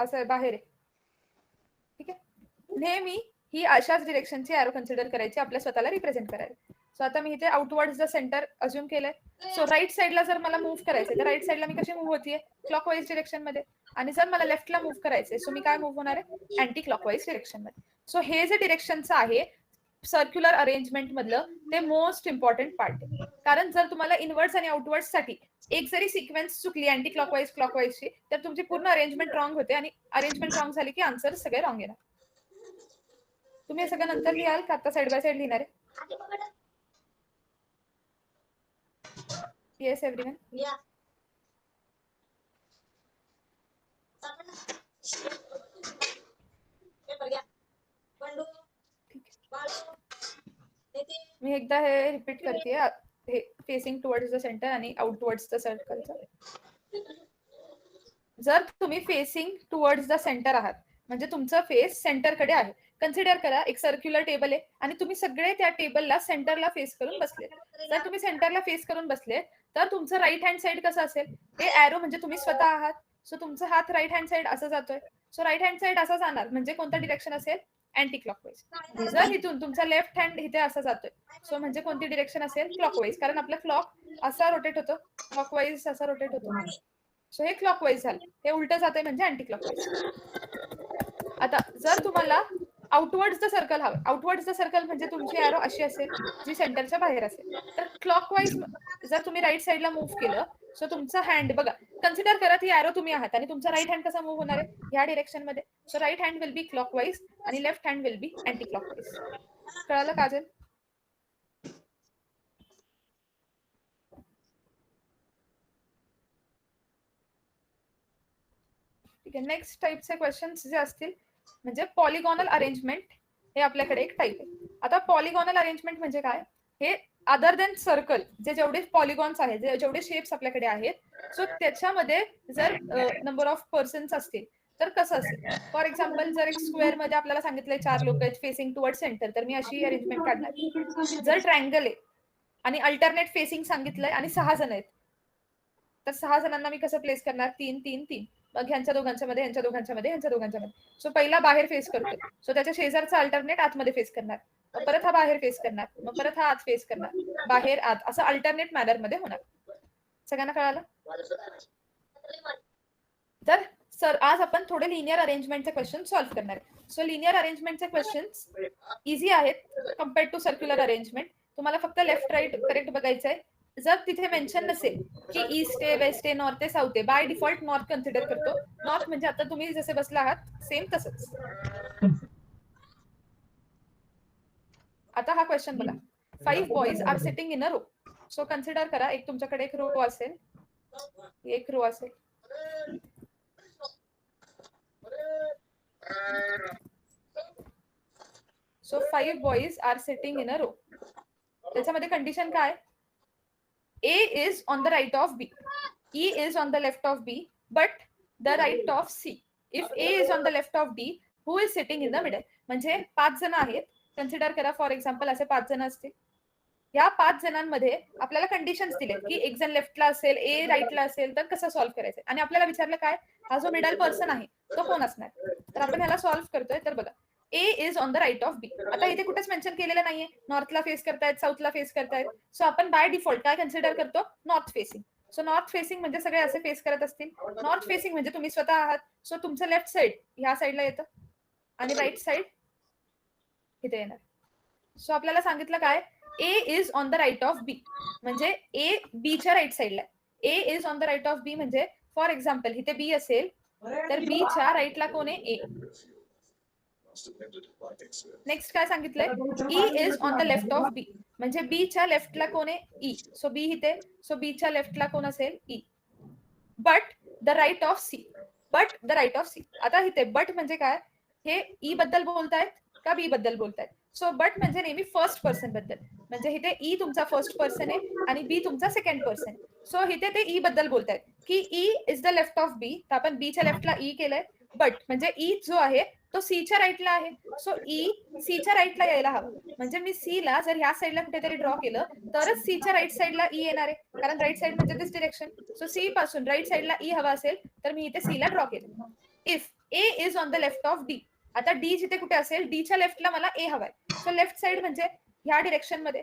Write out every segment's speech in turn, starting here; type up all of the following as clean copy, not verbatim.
असं बाहेर आहे. ठीक आहे, नेहमी ही अशाच डिरेक्शनची एरो कन्सिडर करायची आपल्या स्वतःला रिप्रेझेंट करायला. सो आता मी इथे आउटवर्ड्स द सेंटर अज्युम केलंय. सो राईट साईडला जर मला मूव्ह करायचंय तर राईट साईडला मी कशी मूव्ह होतीये, क्लॉकवाईज डिरेक्शन मध्ये. आणि जर मला लेफ्टला मूव्ह करायचंय सो मी काय मूव्ह होणार आहे, अँटी क्लॉकवाईज डिरेक्शन मध्ये. सो हे जे डिरेक्शनचं आहे सर्क्युलर अरेंजमेंट मधलं ते मोस्ट इम्पॉर्टंट पार्ट आहे. कारण जर तुम्हाला इनवर्ड्स आणि आउटवर्ड्स साठी एक जरी सिक्वेन्स चुकली अँटी क्लॉकवाईज क्लॉकवाईजची तर तुमची पूर्ण अरेंजमेंट रॉंग होते आणि अरेंजमेंट रॉंग झाली की आन्सर सगळे रॉंग येणार. तुम्ही हे सगळं नंतर लिहाल का आता साइड बाय साइड लिहिणार आहे? Yes everyone. मी एकदा हे रिपीट करते, हे फेसिंग टुवर्ड्स द सेंटर आणि आउटवर्ड्स द सर्कलचं. जर तुम्ही फेसिंग टुवर्ड्स द सेंटर आहात म्हणजे तुमचं फेस सेंटरकडे आहे. कन्सिडर करा एक सर्क्युलर टेबल आहे आणि तुम्ही सगळे त्या टेबलला सेंटरला फेस करून बसले. जर तुम्ही सेंटरला फेस करून बसले तर तुमचं राईट हँड साइड कसं असेल, हे एरो म्हणजे तुम्ही स्वतः आहात. सो तुमचा हात राईट हँड साइड असं जातोय. सो राईट हँड साइड असा जाणार म्हणजे कोणतं डिरेक्शन असेल, अँटी क्लॉकवाईज. जर इथून तुमचा लेफ्ट हँड इथे असा जातोय सो म्हणजे कोणती डिरेक्शन असेल, क्लॉकवाईज. कारण आपला क्लॉक असा रोटेट होतो, क्लॉकवाईज असा रोटेट होतो. सो हे क्लॉकवाईज झालं, हे उलट जातंय म्हणजे अँटी क्लॉकवाईज. आता जर तुम्हाला आउटवर्ड्स द सर्कल हवं, आउटवर्ड्स द सर्कल म्हणजे तुमची एरो अशी असेल जी सेंटरच्या बाहेर असेल. तर क्लॉकवाईज जर तुम्ही राईट साईडला मूव्ह केलं सो तुमचा हँड बघा, कन्सिडर करा ती एरो तुम्ही आहात आणि तुमचा राईट हँड कसा मूव्ह होणार आहे, ह्या डिरेक्शन मध्ये. So right hand will be clockwise आणि left hand will be anticlockwise. कळालं काजल? ठीक आहे, नेक्स्ट टाईपचे क्वेश्चन्स जे असतील म्हणजे पॉलिगॉनल अरेंजमेंट, हे आपल्याकडे एक टाईप आहे. आता पॉलिगॉनल अरेंजमेंट म्हणजे काय, हे अदर देन सर्कल जे जेवढे पॉलिगॉन्स आहेत, जेवढे शेप्स आपल्याकडे आहेत, सो त्याच्यामध्ये जर नंबर ऑफ पर्सन्स असतील तर कसं असेल. फॉर एक्झाम्पल जर एक स्क्वेअर मध्ये आपल्याला सांगितलंय 4 लोक आहेत फेसिंग टुवर्ड सेंटर, तर मी अशी अरेंजमेंट काढणार. जर ट्रायंगल आहे आणि अल्टरनेट फेसिंग सांगितलंय आणि 6 जण आहेत तर 6 जणांना मी कसं प्लेस करणार, 3 3 3. मग ह्यांच्या दोघांच्या मध्ये, ह्यांच्या दोघांच्या मध्ये, ह्यांच्या दोघांच्या मध्ये. सो पहिला बाहेर फेस करतोय सो त्याच्या शेजारचा अल्टरनेट आतमध्ये फेस करणार, मग परत हा बाहेर फेस करणार, मग परत हा आत फेस करणार, बाहेर आत, असं अल्टरनेट मॅनर मध्ये होणार. सगळ्यांना कळालं? तर सर आज आपण थोडे लिनियर अरेंजमेंटचे क्वेश्चन सॉल्व्ह करणार आहे. सो लिनियर अरेंजमेंटचे क्वेश्चन्स इझी आहेत कम्पेअर्ड टू सर्क्युलर अरेंजमेंट. तुम्हाला फक्त लेफ्ट राईट करेक्ट बघायचंय. जर तिथे मेन्शन नसेल की ईस्ट आहे, वेस्ट आहे, नॉर्थ आहे, साऊथ आहे, बाय डिफॉल्ट नॉर्थ कन्सिडर करतो. नॉर्थ म्हणजे आता तुम्ही जसे बसला आहात सेम तसंच. आता हा क्वेश्चन बघा, 5 boys are sitting in a row. So consider करा एक तुमच्याकडे एक रो असेल, एक रो असेल. So 5 boys are sitting in a row. त्याच्यामध्ये कंडिशन काय, A is on the right of B, E is on the left of B, but the right of C. If A is on the left of D, who is sitting in the middle? म्हणजे 5 जण आहेत, consider करा for example असे 5 जण असतील. या 5 जणांमध्ये आपल्याला कंडिशन्स दिले की एक जण लेफ्टला असेल, ए राईटला असेल, तर कसं सॉल्व्ह करायचं. आणि आपल्याला विचारलं काय, हा जो मिडल पर्सन आहे तो कोण असणार. तर आपण ह्याला सॉल्व्ह करतोय. तर बघा, A is on the right of B. आता इथे कुठेच मेन्शन केलेलं नाहीये नॉर्थला फेस करतायत, साऊथला फेस करतायत. सो आपण बाय डिफॉल्ट काय कन्सिडर करतो, north facing. So north facing म्हणजे सगळे असे फेस करत असतील. नॉर्थ फेसिंग म्हणजे तुम्ही स्वतः आहात. सो तुमचं लेफ्ट साइड ह्या साईडला येतं आणि राईट साइड इथे येणार. सो आपल्याला सांगितलं काय, A is on the right of B म्हणजे ए बीच्या राईट साईडला. A is on the right of B म्हणजे फॉर एक्झाम्पल इथे बी असेल तर बीच्या राईटला कोण आहे, ए. नेक्स्ट काय सांगितलंय, E is on the left of B म्हणजे बीच्या लेफ्टला कोण आहे, ई. सो बी इथे, सो बीच्या लेफ्टला कोण असेल, E. But the right of C, but the right of C. आता इथे बट म्हणजे काय, हे ई बद्दल बोलतायत का बी बद्दल बोलतायत. सो बट म्हणजे नेहमी फर्स्ट पर्सन बद्दल, म्हणजे इथे ई तुमचा फर्स्ट पर्सन आहे आणि बी तुमचा सेकंड पर्सन. सो इथे ते ई बद्दल बोलतायत की E is the left of B, तर आपण बीच्या लेफ्टला ई केलंय. बट म्हणजे ई जो आहे तो सीच्या राईटला आहे. सो ई सीच्या राईटला यायला हवं. म्हणजे मी सी ला जर ह्या साईडला कुठेतरी ड्रॉ केलं तरच सीच्या राईट साईडला ई येणार आहे, कारण राईट साईड म्हणजे दिस डिरेक्शन. सो सी पासून राईट साईडला ई हवा असेल तर मी इथे सी ला ड्रॉ केलं. If A is on the left of D. आता डी जिथे कुठे असेल, डीच्या लेफ्टला मला ए हवाय. सो लेफ्ट साइड म्हणजे ह्या डिरेक्शन मध्ये.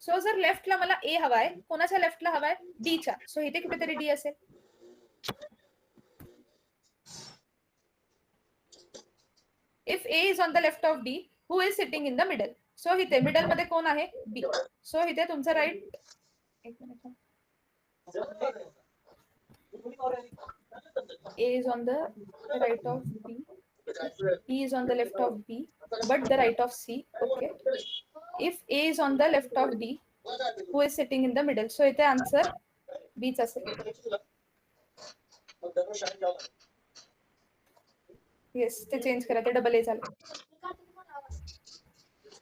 सो जर लेफ्टला मला ए हवाय, कोणाच्या लेफ्टला हवाय? डीच्या. सो इथे कुठेतरी डी असेल. If A is on the left of D, who is sitting in the middle? So इथे मिडल मध्ये कोण आहे? बी. सो इथे तुमचं राईट, एक minute, A is on the right of B, E is on the left of B, but the right of C. Okay. If A is on the left of D, who is sitting in the middle? So इथे answer B च असेल. Yes, ते change करा, ते double A झालं.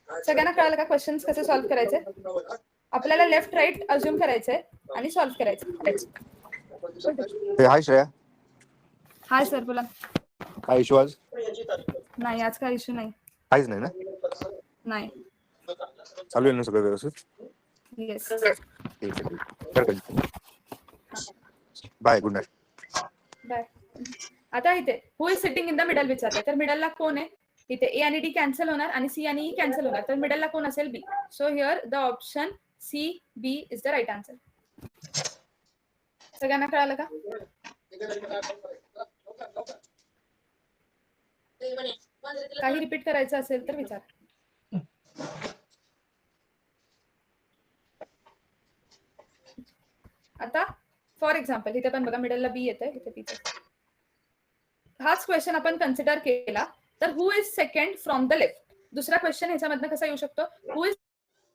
सगळ्यांना कळालं का क्वेश्चन्स कसे सॉल्व्ह करायचे? आपल्याला लेफ्ट राईट अज्युम करायचंय आणि सॉल्व्ह करायचं. हाय श्रेया. हाय सर, बोला. काय इश्यू आज? नाही, आज काय इश्यू नाही. काहीच नाही ना? नाही. चालू आहे ना सगळं व्यवस्थित? Yes. Bye, good night. Bye. आता इथे who is sitting in the middle विचारते, तर मिडलला कोण आहे? इथे ए आणि डी कॅन्सल होणार आणि सी आणि ई कॅन्सल होणार, तर मिडलला कोण असेल? B. So here the option C B is the right answer. सगळ्यांना कळालं का? काही रिपीट करायचं असेल तर विचार. आता फॉर एक्झाम्पल इथे पण बघा, मिडलला बी येतंय, इथे बी. हाच क्वेश्चन आपण कन्सिडर केला तर who is second from the left. दुसरा क्वेश्चन ह्याच्यामधनं कसा येऊ शकतो? Who is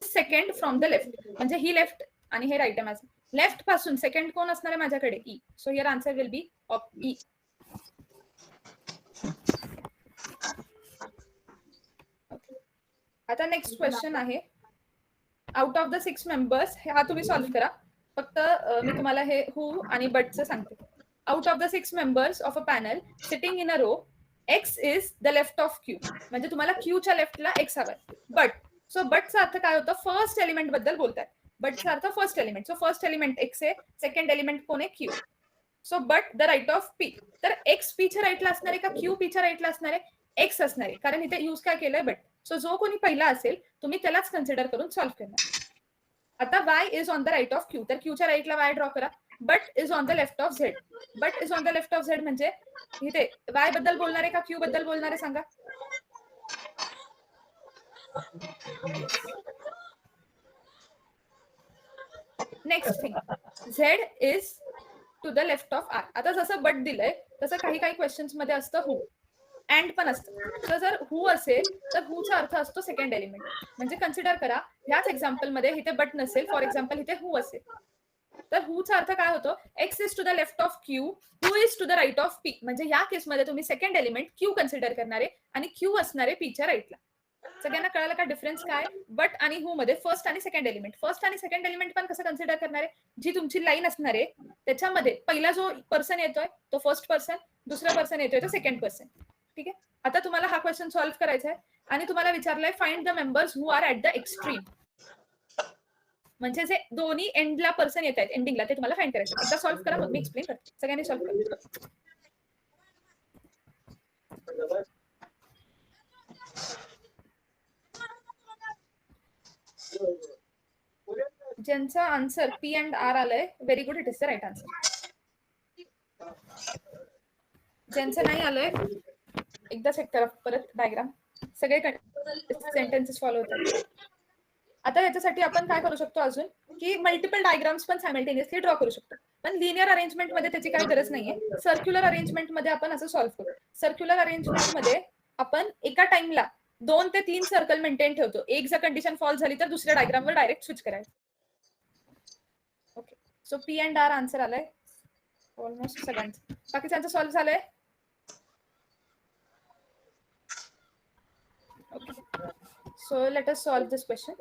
second from the left, म्हणजे ही लेफ्ट आणि हे राईट आहे माझं. लेफ्ट पासून सेकंड कोण असणार आहे माझ्याकडे? E. So here answer will B of E. आता नेक्स्ट क्वेश्चन आहे, आउट ऑफ द 6 मेंबर्स, हा तुम्ही सॉल्व्ह करा. फक्त मी तुम्हाला हे हु आणि बटचं सांगते. Out of the 6 members of a panel sitting in a row, X is the left of Q. म्हणजे तुम्हाला क्यूच्या लेफ्टला एक्स हवाय. बट, सो बटचा अर्थ काय होतं? फर्स्ट एलिमेंट बद्दल बोलतात. बटचा अर्थ first element. So first element X आहे, सेकंड एलिमेंट कोण आहे? Q. So but the right of P. तर एक्स पीच्या राईटला असणार आहे का क्यू पीच्या राईटला असणार आहे? एक्स असणार आहे, कारण इथे यूज काय केलंय? बट. सो जो कोणी पहिला असेल तुम्ही त्यालाच कन्सिडर करून सॉल्व्ह करणार. आता Y is on the right of Q, तर क्यूच्या राईटला वाय ड्रॉ करा. But is on the left of Z. But is on the left of Z म्हणजे इथे वाय बद्दल बोलणार आहे का क्यू बद्दल बोलणार आहे? सांगा. Next thing, Z is to the left of R. आता जसं बट दिलंय तसं काही काही क्वेश्चन्स मध्ये असतं हु, अँड पण असतं. तर जर हु असेल तर हुचा अर्थ असतो सेकंड एलिमेंट. म्हणजे कन्सिडर करा ह्याच एक्झाम्पल मध्ये इथे बट नसेल, फॉर एक्झाम्पल इथे हु असेल, तर हुचा अर्थ काय होतो? X is to the left of Q, who is to the right of P. म्हणजे या केसमध्ये तुम्ही सेकंड एलिमेंट क्यू कन्सिडर करणारे आणि क्यू असणारे पीच्या राईटला. सगळ्यांना कळालं का डिफरन्स काय? बट आणि हु मध्ये फर्स्ट आणि सेकंड एलिमेंट. फर्स्ट आणि सेकंड एलिमेंट पण कसं कन्सिडर करणारे? जी तुमची लाईन असणार आहे त्याच्यामध्ये पहिला जो पर्सन येतोय तो फर्स्ट पर्सन, दुसरा पर्सन येतोय तो सेकंड पर्सन. ठीक आहे. आता तुम्हाला हा क्वेश्चन सॉल्व्ह करायचा आहे आणि तुम्हाला विचारलंय find the members who are at the extreme. म्हणजे जे दोन्ही एंडला पर्सन येत आहेत, एंडिंगला, ते तुम्हाला फाइंड करायचं. एकदा सॉल्व्ह करा, मग मी एक्सप्लेन करते. सगळ्यांनी सॉल्व्ह करा. ज्यांचा आन्सर पी अँड आर आलंय, very good, it is the right answer. ज्यांचं नाही आलंय एकदा चेक करा परत डायग्राम. सगळे सेंटेन्सेस फॉलो होतात. आता याच्यासाठी आपण काय करू शकतो अजून, की मल्टिपल डायग्राम्स पण सायमल्टेनियसली ड्रॉ करू शकतो. पण लिनियर अरेंजमेंट मध्ये त्याची काही गरज नाहीये. सर्क्युलर अरेंजमेंट मध्ये आपण असं सॉल्व्ह करू. सर्क्युलर अरेंजमेंट मध्ये आपण एका टाइमला 2 ते 3 सर्कल मेंटेन ठेवतो. एक जर कंडिशन फॉल्स झाली तर दुसऱ्या डायग्रामवर डायरेक्ट स्विच करायचं. Okay. So P and R answer आलाय ऑलमोस्ट सगळ्यांचं. बाकीच्यांचं सॉल्व्ह झालंय? Okay. So let us solve this question.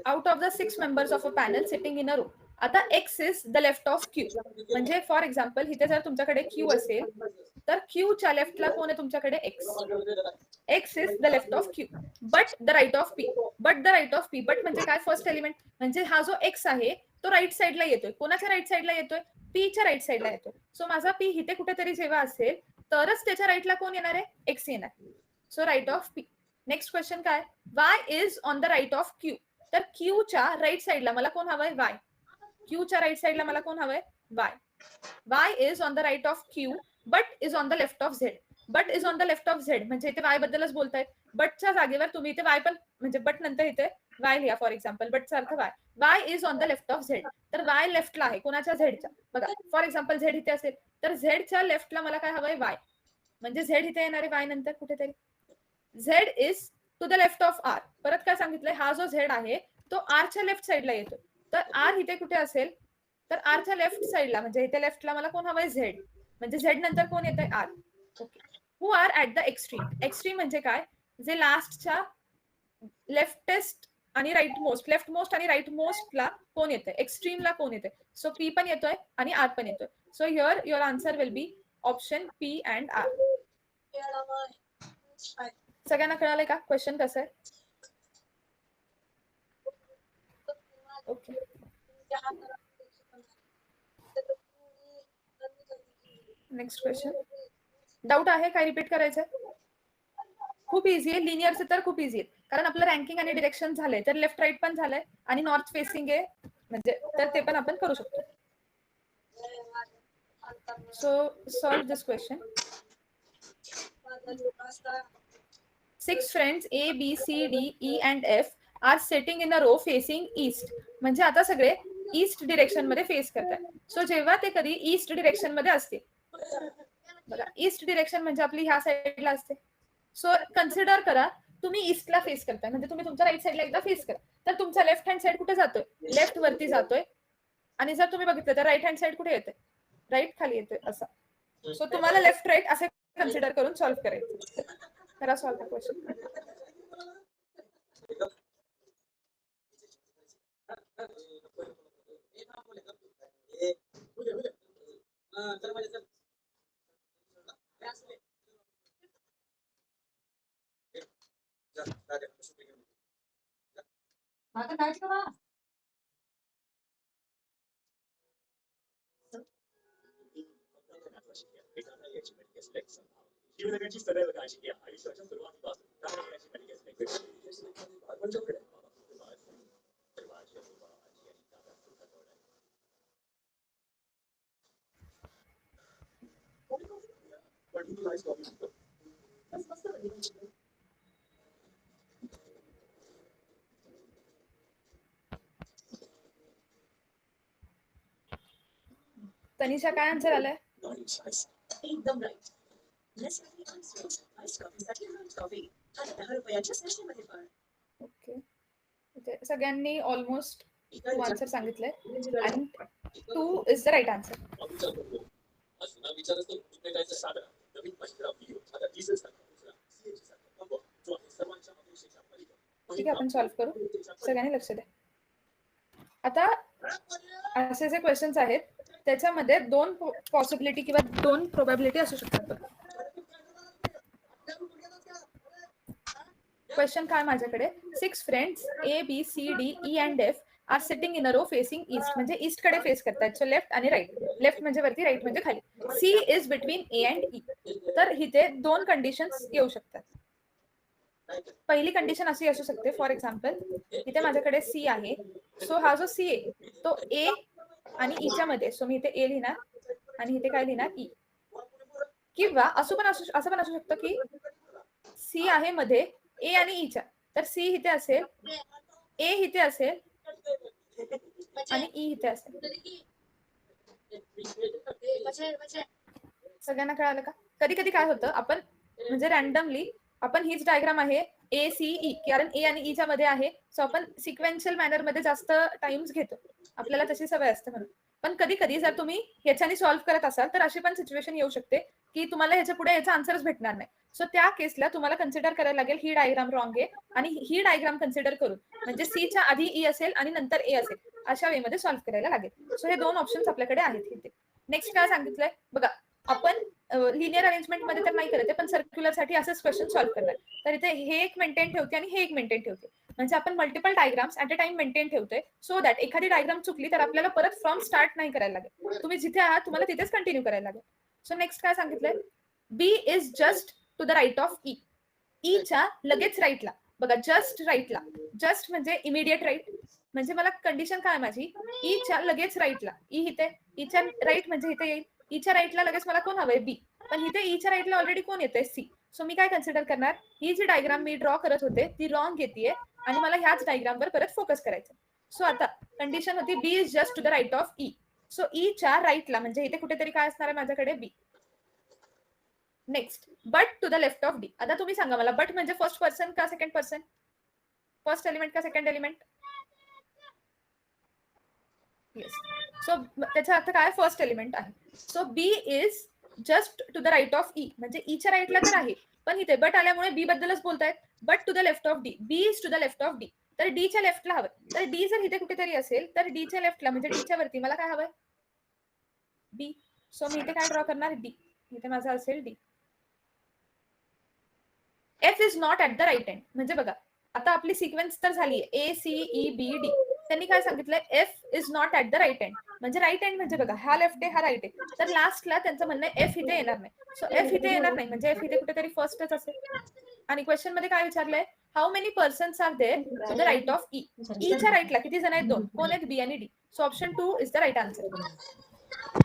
Out of the 6 members of a panel sitting in a row. आता x is the left of q. म्हणजे for example इथे जर तुमच्याकडे q असेल तर q च्या लेफ्टला कोण आहे तुमच्याकडे? x. x is the left of q but the right of p. but the right of p. but म्हणजे काय? First element. म्हणजे हा जो x आहे तो राईट साइडला येतोय. कोणाच्या राईट साइडला येतोय? p च्या राईट साइडला येतोय. सो माझा पी इथे कुठेतरी जेव्हा असेल तरच त्याच्या राईटला कोण येणार आहे, एक्स येणार. So right of P. Next question काय, Y is on the right of Q. तर क्यूच्या राईट साईडला मला कोण हवंय, वाय. क्यूच्या राईट साईडला मला कोण हवंय, Y. Y is on the right of Q but is on the left of Z. But is on the left of Z म्हणजे इथे वाय बद्दलच बोलतायत. बटच्या जागेवर तुम्ही इथे वाय पण म्हणजे बट नंतर इथे वाय लिहा फॉर एक्झाम्पल. बटचा अर्थ Y. Y is on the left of Z. तर वाय लेफ्टला आहे कोणाच्या, झेडच्या. बघा फॉर एक्झाम्पल झेड इथे असेल तर झेडच्या लेफ्टला मला काय हवंय, वाय. म्हणजे झेड इथे येणार आहे वाय नंतर कुठेतरी. Z is to the left of R. परत काय सांगितलंय, हा जो झेड आहे तो आरच्या लेफ्ट साईडला येतो. तर आर इथे कुठे असेल, तर आरच्या लेफ्ट साईडला म्हणजे इथे लेफ्टला मला कोण हवंय, झेड. म्हणजे झेड नंतर कोण येतंय, R. Okay. Who are at the extreme. Extreme म्हणजे काय, जे लास्टच्या लेफ्टेस्ट आणि राईट मोस्ट, लेफ्ट मोस्ट आणि राईट मोस्टला कोण येतंय, एक्स्ट्रीमला कोण येतंय. सो पी पण येतोय आणि आर पण येतोय. So here your answer will be option P and R. सगळ्यांना कळालंय का क्वेश्चन कसं आहे. ओके. Next question. डाऊट आहे काय, रिपीट करायचंय. खूप इझी आहे. लिनियरचे तर खूप इझी आहे कारण आपलं रँकिंग आणि डिरेक्शन झालंय. तर लेफ्ट राईट पण झालंय आणि नॉर्थ फेसिंग आहे म्हणजे तर ते पण आपण करू शकतो. So solve this question. 6 friends A, B, C, D, E and F are sitting in a row facing east. म्हणजे आता सगळे ईस्ट डिरेक्शन मध्ये फेस करतात. सो जेव्हा ते कधी ईस्ट डिरेक्शन मध्ये असते, बघा ईस्ट डिरेक्शन म्हणजे आपली ह्या साईडला असते. सो कन्सिडर करा तुम्ही ईस्टला फेस करताय म्हणजे तुम्ही तुमच्या राईट साईडला एकदा फेस करा. तर तुमचा लेफ्ट हँड साईड कुठे जातोय, लेफ्ट वरती जातोय. आणि जर तुम्ही बघितलं तर राईट हँड साईड कुठे येते, राईट खाली येतोय असं. सो तुम्हाला लेफ्ट राईट असे कन्सिडर करून सॉल्व्ह करायचं. करा सॉल्व्ह द क्वेश्चन. जीवनाची सदैव काळजी घ्या. आयुष्याच्या सुरुवातीपासून काढण्याची मेडिकेल तनिषा काय आन्सर आलाय, एकदम राईट. ओके. सगळ्यांनी ऑलमोस्ट टू आन्सर सांगितलंय आणि 2 इज द राईट आन्सर. ठीक आहे आपण सॉल्व्ह करू. सगळ्यांनी लक्ष द्या. आता असे जे क्वेश्चन्स आहेत त्याच्यामध्ये 2 पॉसिबिलिटी किंवा 2 प्रोबॅबिलिटी असू शकतात. क्वेश्चन काय माझ्याकडे, 6 friends A, B, C, D, E and F are sitting in a row facing east. म्हणजे ईस्ट कडे फेस करतात. सो लेफ्ट आणि राईट. लेफ्ट म्हणजे वरती, राईट म्हणजे खाली. C is between A and E. तर इथे 2 कंडिशन्स येऊ शकतात. पहिली कंडिशन अशी असू शकते, फॉर एक्झाम्पल इथे माझ्याकडे C आहे. सो हा जो C आहे तो A आणि E च्या मध्ये. सो मी इथे A लिहिणार आणि इथे काय लिहिणार, E. किंवा असं पण असू शकतं की C आहे मध्ये A आणि E च्या. तर C इथे असेल, A इथे असेल आणि E इथे असेल. सगळ्यांना कळालं का. कधी कधी काय होतं, आपण म्हणजे रॅन्डमली आपण हीच डायग्राम आहे ACE कारण A आणि E च्या मध्ये आहे. सो आपण सिक्वेन्शियल मॅनर मध्ये जास्त टाइम्स घेतो, आपल्याला तशी सवय असते म्हणून. पण कधी कधी जर तुम्ही ह्याच्याने सॉल्व्ह करत असाल तर अशी पण सिच्युएशन येऊ शकते की तुम्हाला ह्याच्या पुढे याचा आन्सरच भेटणार नाही. सो त्या केसला तुम्हाला कन्सिडर करायला लागेल ही डायग्राम रॉंग आहे आणि ही डायग्राम कन्सिडर करून म्हणजे C च्या आधी E असेल आणि नंतर A असेल अशा वे मध्ये सॉल्व्ह करायला लागेल. सो हे 2 ऑप्शन्स आपल्याकडे आहेत इथे. नेक्स्ट काय सांगितलंय बघा, आपण लिनियर अरेंजमेंट मध्ये तर नाही करत पण सर्क्युलर साठी असेच क्वेश्चन सॉल्व्ह करणार. तर इथे हे एक मेंटेन ठेवते आणि हे एक मेंटेन ठेवते. म्हणजे आपण multiple diagrams at a time maintain ठेवतोय, सो दॅट एखादी डायग्राम चुकली तर आपल्याला परत फ्रॉम स्टार्ट नाही करायला लागेल. तुम्ही जिथे आहात तुम्हाला तिथेच कंटिन्यू करायला लागेल. सो नेक्स्ट काय सांगितलंय, B is just to the right of E. ईच्या लगेच राईटला बघा, जस्ट राईटला. जस्ट म्हणजे इमिडिएट राईट, म्हणजे मला कंडिशन काय माझी, ईच्या लगेच राईटला. ई इथे, ईच्या राईट म्हणजे इथे येईल. ईच्या राईटला लगेच मला कोण हवंय, बी. पण इथे ईच्या राईटला ऑलरेडी कोण येते, सी. सो मी काय कन्सिडर करणार, ही जी डायग्राम मी ड्रॉ करत होते ती रॉंग येते आणि मला ह्याच डायग्रामवर परत फोकस करायचं. सो आता कंडिशन होती B is just to the right of E. So ईच्या राईटला म्हणजे इथे कुठेतरी काय असणार आहे माझ्याकडे, B. Next, but to the left of D. आता तुम्ही सांगा मला, बट म्हणजे फर्स्ट पर्सन का सेकंड पर्सन, फर्स्ट एलिमेंट का सेकंड एलिमेंट? येस. सो त्याचा अर्थ काय, फर्स्ट एलिमेंट आहे. So B is just to the right of E, म्हणजे ईच्या राईटला तर आहे, पण इथे बट आल्यामुळे बी बद्दलच बोलतायत. But to the left of D, B is to the left of D. तर डीच्या लेफ्टला हवं. तर डी जर इथे कुठेतरी असेल तर डीच्या लेफ्टला म्हणजे डीच्या वरती मला काय हवंय, बी. सो मी इथे काय ड्रॉ करणार, डी. इथे माझा असेल D. F is not at the right end, म्हणजे बघा आता आपली सिक्वेन्स तर झाली A C E B D. त्यांनी काय सांगितलंय, F is not at the right end, म्हणजे राईट एंड म्हणजे बघा हा लेफ्ट आहे हा राईट आहे, तर लास्टला त्यांचं म्हणणं आहे एफ इथे येणार नाही. सो एफ इथे येणार नाही म्हणजे एफ इथे कुठेतरी फर्स्टच असेल. आणि क्वेश्चन मध्ये काय विचारलंय, how many persons are there to the right of E. ईच्या राईटला किती जण आहेत, दोन. कोण आहेत, बी आणि D. So option 2 is the right answer.